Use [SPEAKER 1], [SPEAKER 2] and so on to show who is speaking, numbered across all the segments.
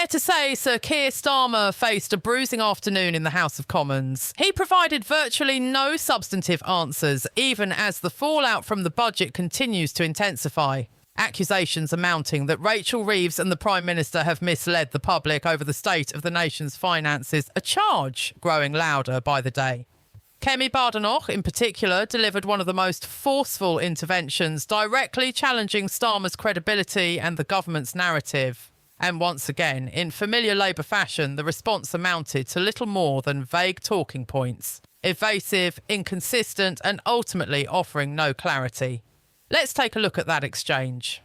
[SPEAKER 1] Fair to say Sir Kier Starmer faced a bruising afternoon in the House of Commons. He provided virtually no substantive answers, even as the fallout from the budget continues to intensify. Accusations are mounting that Rachel Reeves and the Prime Minister have misled the public over the state of the nation's finances, a charge growing louder by the day. Kemi Badenoch, in particular, delivered one of the most forceful interventions, directly challenging Starmer's credibility and the government's narrative. And once again, in familiar Labour fashion, the response amounted to little more than vague talking points, evasive, inconsistent, and ultimately offering no clarity. Let's take a look at that exchange.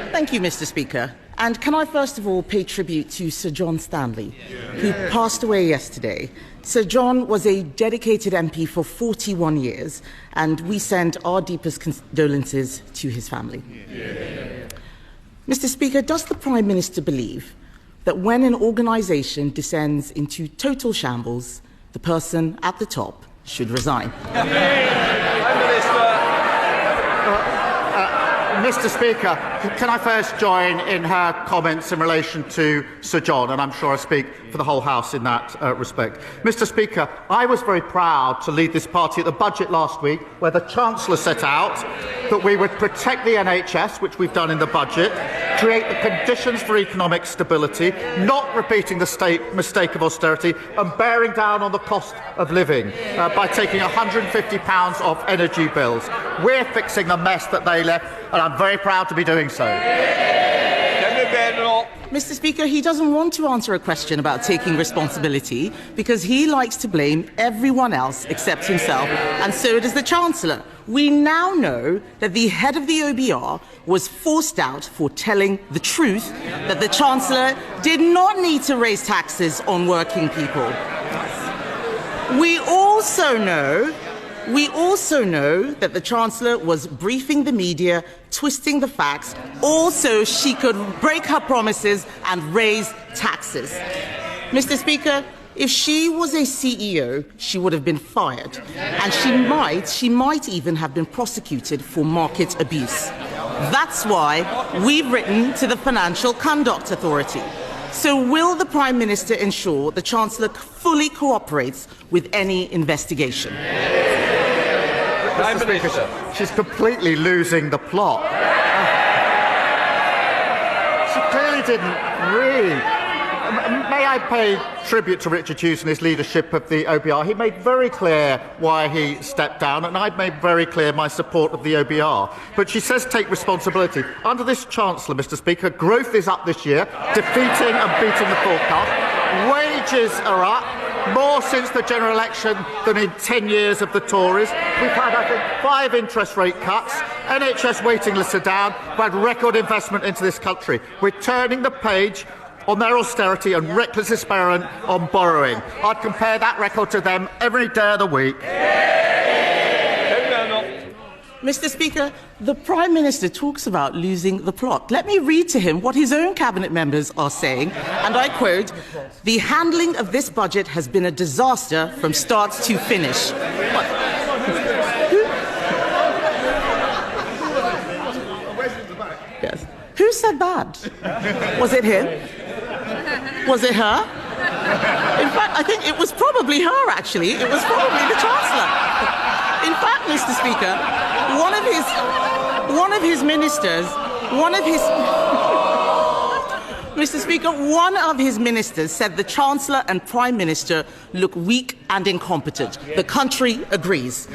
[SPEAKER 2] Thank you, Mr. Speaker. And can I first of all pay tribute to Sir John Stanley, who passed away yesterday. Sir John was a dedicated MP for 41 years, and we send our deepest condolences to his family. Mr. Speaker, does the Prime Minister believe that when an organisation descends into total shambles, the person at the top should resign?
[SPEAKER 3] Mr. Speaker, can I first join in her comments in relation to Sir John, and I'm sure I speak for the whole House in that respect. Mr. Speaker, I was very proud to lead this party at the budget last week, where the Chancellor set out that we would protect the NHS, which we've done in the budget, create the conditions for economic stability, not repeating the mistake of austerity, and bearing down on the cost of living by taking £150 off energy bills. We're fixing the mess that they left, and I'm very proud to be doing so.
[SPEAKER 2] Mr. Speaker, he doesn't want to answer a question about taking responsibility because he likes to blame everyone else except himself, and so does the Chancellor. We now know that the head of the OBR was forced out for telling the truth, that the Chancellor did not need to raise taxes on working people. We also know that the Chancellor was briefing the media, twisting the facts, all so she could break her promises and raise taxes. Mr. Speaker, if she was a CEO, she would have been fired, and she might even have been prosecuted for market abuse. That's why we've written to the Financial Conduct Authority. So will the Prime Minister ensure the Chancellor fully cooperates with any investigation?
[SPEAKER 3] Mr. Speaker, she's completely losing the plot. She clearly didn't read. May I pay tribute to Richard Hughes and his leadership of the OBR? He made very clear why he stepped down, and I've made very clear my support of the OBR. But she says take responsibility. Under this Chancellor, Mr. Speaker, growth is up this year, defeating and beating the forecast. Wages are up, more since the general election than in 10 years of the Tories. We've had, I think, 5 interest rate cuts. NHS waiting lists are down. We've had record investment into this country. We're turning the page on their austerity and reckless experiment on borrowing. I'd compare that record to them every day of the week.
[SPEAKER 2] Mr. Speaker, the Prime Minister talks about losing the plot. Let me read to him what his own cabinet members are saying, and I quote, "The handling of this budget has been a disaster from start to finish." Yes. Who said that? Was it him? Was it her? In fact, I think it was probably her, actually. It was probably the Chancellor. In fact, Mr. Speaker, one of his ministers said the Chancellor and Prime Minister look weak and incompetent. The country agrees.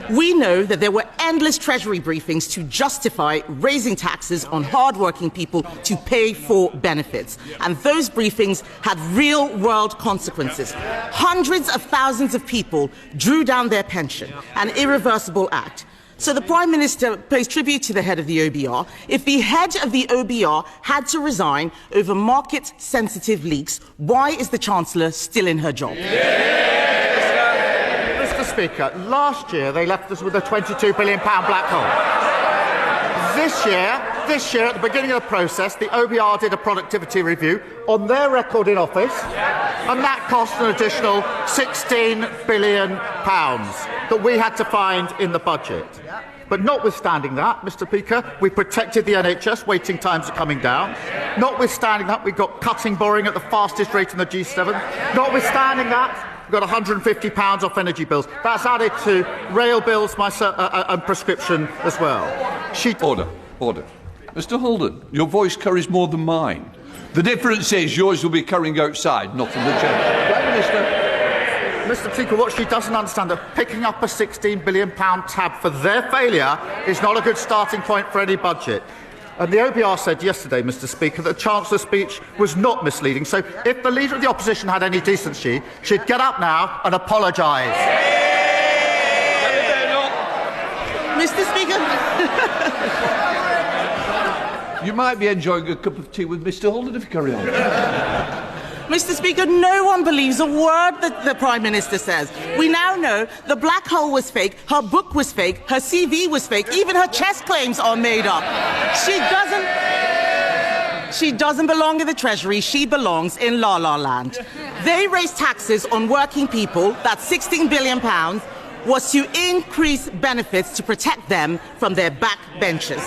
[SPEAKER 2] We know that there were endless Treasury briefings to justify raising taxes on hard-working people to pay for benefits. And those briefings had real-world consequences. Hundreds of thousands of people drew down their pension, an irreversible act. So the Prime Minister pays tribute to the head of the OBR. If the head of the OBR had to resign over market-sensitive leaks, why is the Chancellor still in her job?
[SPEAKER 3] Mr. Speaker, last year they left us with a £22 billion black hole. This year, at the beginning of the process, the OBR did a productivity review on their record in office, and that cost an additional £16 billion that we had to find in the budget. But notwithstanding that, Mr. Speaker, we protected the NHS, waiting times are coming down. Notwithstanding that, we've got cutting borrowing at the fastest rate in the G7. Notwithstanding that, we've got £150 off energy bills. That's added to rail bills and prescription as well.
[SPEAKER 4] Order. Mr. Holden, your voice carries more than mine. The difference is yours will be carrying outside, not in the chamber. Prime Minister.
[SPEAKER 3] Mr. Speaker, what she doesn't understand is that picking up a £16 billion tab for their failure is not a good starting point for any budget. And the OBR said yesterday, Mr. Speaker, that the Chancellor's speech was not misleading. So if the Leader of the Opposition had any decency, she'd get up now and apologise.
[SPEAKER 2] Mr. Speaker.
[SPEAKER 4] You might be enjoying a cup of tea with Mr. Holden if you carry on.
[SPEAKER 2] Mr. Speaker, no one believes a word that the Prime Minister says. We now know the black hole was fake, her book was fake, her CV was fake, even her chest claims are made up. She doesn't belong in the Treasury, she belongs in La La Land. They raised taxes on working people, that's £16 billion, was to increase benefits to protect them from their backbenchers.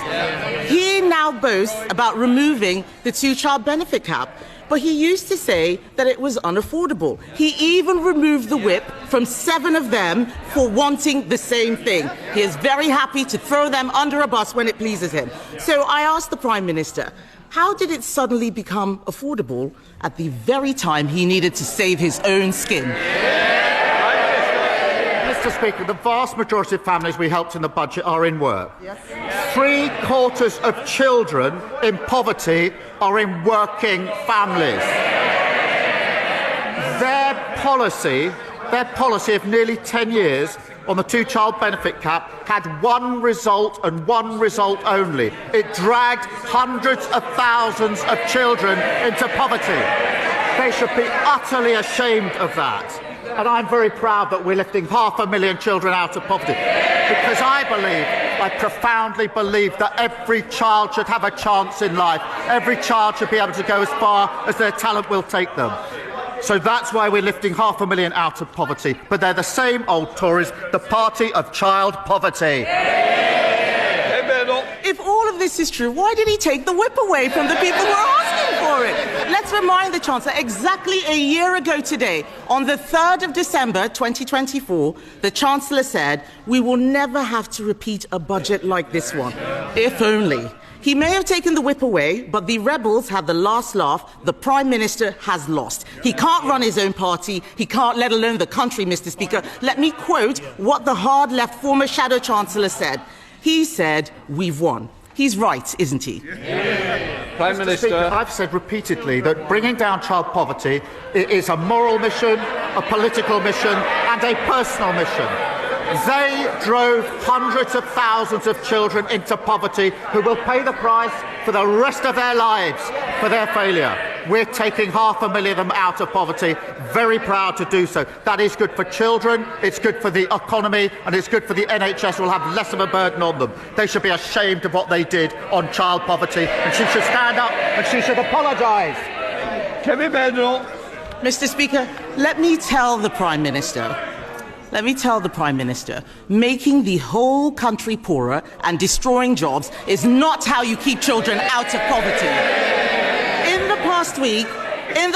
[SPEAKER 2] He now boasts about removing the two-child benefit cap. But he used to say that it was unaffordable. He even removed the whip from 7 of them for wanting the same thing. He is very happy to throw them under a bus when it pleases him. So I asked the Prime Minister, how did it suddenly become affordable at the very time he needed to save his own skin?
[SPEAKER 3] Mr. Speaker, the vast majority of families we helped in the budget are in work. Yes. 3/4 of children in poverty are in working families. Their policy of nearly 10 years on the two-child benefit cap had one result and one result only. It dragged hundreds of thousands of children into poverty. They should be utterly ashamed of that. And I'm very proud that we're lifting 500,000 children out of poverty, because I profoundly believe that every child should have a chance in life. Every child should be able to go as far as their talent will take them. So that's why we're lifting 500,000 out of poverty. But they're the same old Tories, the party of child poverty.
[SPEAKER 2] If all of this is true, why did he take the whip away from the people who are asking for it? Let's remind the Chancellor, exactly a year ago today, on the 3rd of December 2024, the Chancellor said, we will never have to repeat a budget like this one. If only. He may have taken the whip away, but the rebels had the last laugh. The Prime Minister has lost. He can't run his own party. He can't, let alone the country, Mr. Speaker. Let me quote what the hard-left former Shadow Chancellor said. He said, we've won. He's right, isn't he?
[SPEAKER 4] Prime Minister.
[SPEAKER 3] Speaker, I've said repeatedly that bringing down child poverty is a moral mission, a political mission, and a personal mission. They drove hundreds of thousands of children into poverty who will pay the price for the rest of their lives for their failure. We're taking 500,000 of them out of poverty. Very proud to do so. That is good for children, it's good for the economy, and it's good for the NHS, who will have less of a burden on them. They should be ashamed of what they did on child poverty, and she should stand up and she should apologise.
[SPEAKER 4] Kevin Bendel.
[SPEAKER 2] Mr. Speaker, let me tell the Prime Minister, making the whole country poorer and destroying jobs is not how you keep children out of poverty. In the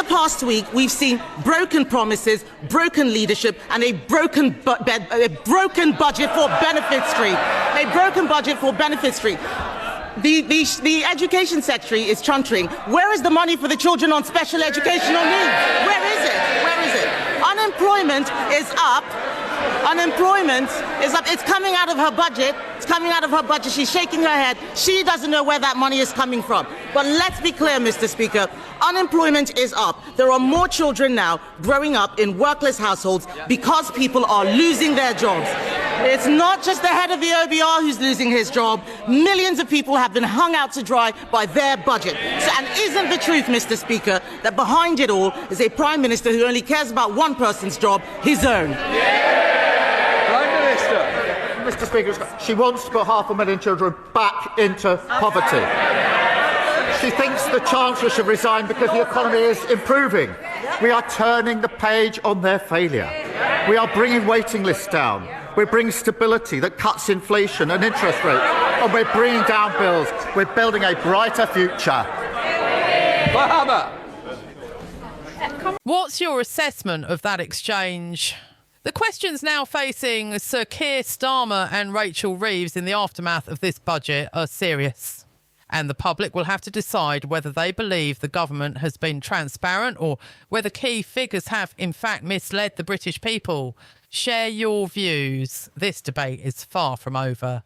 [SPEAKER 2] past week, we've seen broken promises, broken leadership, and a broken budget for Benefit Street. A broken budget for Benefit Street. The Education Secretary is chuntering. Where is the money for the children on special educational needs? Where is it? Unemployment is up. It's coming out of her budget. She's shaking her head. She doesn't know where that money is coming from. But let's be clear, Mr. Speaker. Unemployment is up. There are more children now growing up in workless households because people are losing their jobs. It's not just the head of the OBR who's losing his job. Millions of people have been hung out to dry by their budget. And isn't the truth, Mr. Speaker, that behind it all is a Prime Minister who only cares about one person's job, his own?
[SPEAKER 3] Mr. Speaker, she wants to put 500,000 children back into poverty. She thinks the Chancellor should resign because the economy is improving. We are turning the page on their failure. We are bringing waiting lists down. We bring stability that cuts inflation and interest rates. And we're bringing down bills. We're building a brighter future.
[SPEAKER 4] Bahama!
[SPEAKER 1] What's your assessment of that exchange? The questions now facing Sir Kier Starmer and Rachel Reeves in the aftermath of this budget are serious. And the public will have to decide whether they believe the government has been transparent or whether key figures have, in fact, misled the British people. Share your views. This debate is far from over.